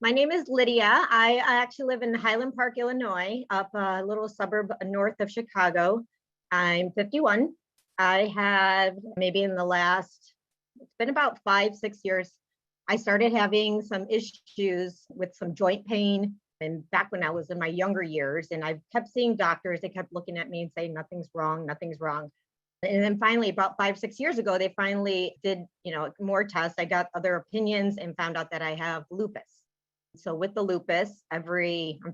My name is Lydia. I actually live in Highland Park, Illinois, up a little suburb north of Chicago. I'm 51. I have maybe in the last, it's been about 5, 6 years. I started having some issues with some joint pain. And back when I was in my younger years, and I kept seeing doctors, they kept looking at me and saying, nothing's wrong, nothing's wrong. And then finally, about 5, 6 years ago, they finally did, more tests. I got other opinions and found out that I have lupus. So with the lupus, I'm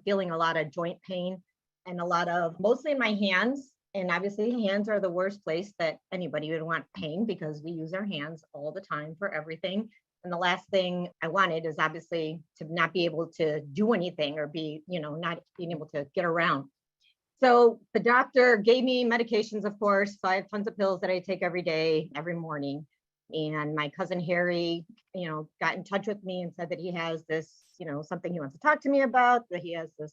feeling a lot of joint pain and a lot of, mostly in my hands. And obviously hands are the worst place that anybody would want pain because we use our hands all the time for everything. And the last thing I wanted is obviously to not be able to do anything or be, not being able to get around. So the doctor gave me medications, of course. So I have tons of pills that I take every day, every morning. And my cousin Harry, got in touch with me and said that he has this, something he wants to talk to me about, that he has this,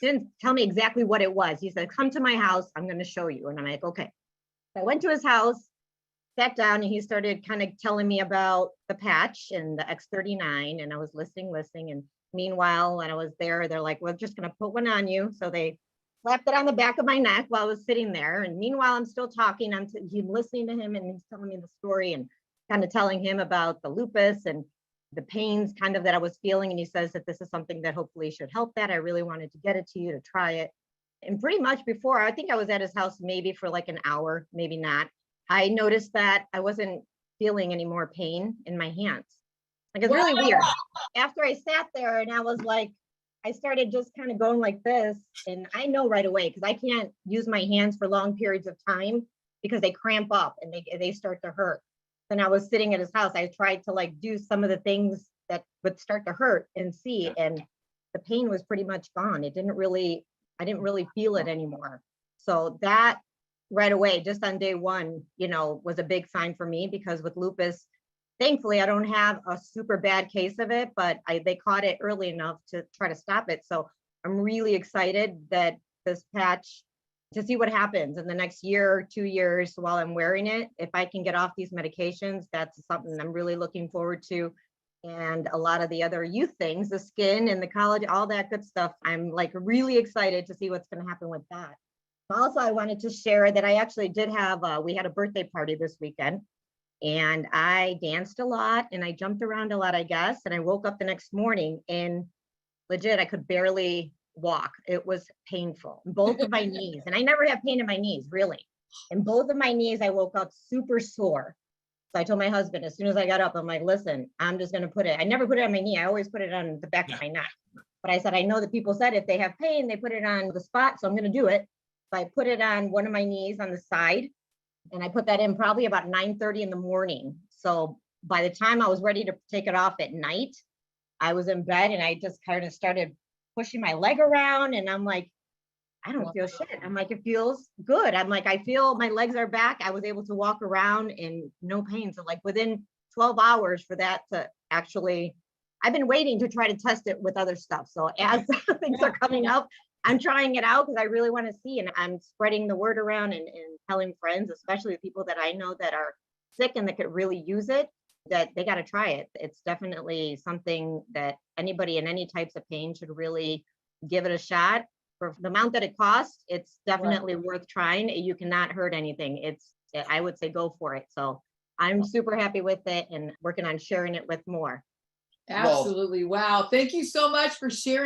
didn't tell me exactly what it was. He said, come to my house, I'm going to show you. And I'm like, okay. So I went to his house, sat down, and he started kind of telling me about the patch and the X39. And I was listening. And meanwhile, when I was there, they're like, we're just going to put one on you. So they slapped it on the back of my neck while I was sitting there. And meanwhile, I'm still talking. I'm listening to him, and he's telling me the story and kind of telling him about the lupus and the pains kind of that I was feeling. And he says that this is something that hopefully should help that. I really wanted to get it to you to try it. And pretty much before, I think I was at his house maybe for like an hour, maybe not. I noticed that I wasn't feeling any more pain in my hands. Like, it's really weird. After I sat there and I was like, I started just kind of going like this. And I know right away, because I can't use my hands for long periods of time because they cramp up and they start to hurt. Then I was sitting at his house. I tried to do some of the things that would start to hurt and see, and the pain was pretty much gone. I didn't really feel it anymore. So that right away, just on day one, was a big sign for me, because with lupus, thankfully, I don't have a super bad case of it, but they caught it early enough to try to stop it. So I'm really excited that this patch, to see what happens in the next year or 2 years while I'm wearing it. If I can get off these medications, that's something I'm really looking forward to. And a lot of the other youth things, the skin and the college, all that good stuff, I'm really excited to see what's going to happen with that. Also, I wanted to share that I actually did have, we had a birthday party this weekend, and I danced a lot and I jumped around a lot, I guess. And I woke up the next morning and legit, I could barely walk. It was painful, both of my knees. And I never have pain in my knees, really. And both of my knees, I woke up super sore. So I told my husband, as soon as I got up, I'm like, listen, I'm just going to I never put it on my knee. I always put it on the back of my neck. But I said, I know that people said if they have pain, they put it on the spot. So I'm going to do it. So I put it on one of my knees on the side. And I put that in probably about 9:30 in the morning. So by the time I was ready to take it off at night, I was in bed and I just kind of started pushing my leg around, and I'm like, I don't feel shit. I'm like, it feels good. I'm like, I feel my legs are back. I was able to walk around and no pain. So within 12 hours for that to actually, I've been waiting to try to test it with other stuff. So as things are coming up, I'm trying it out because I really want to see, and I'm spreading the word around and telling friends, especially the people that I know that are sick and that could really use it, that they got to try it. It's definitely something that anybody in any types of pain should really give it a shot. For the amount that it costs, it's definitely worth trying. You cannot hurt anything. I would say go for it. So I'm super happy with it and working on sharing it with more. Absolutely. Wow. Thank you so much for sharing.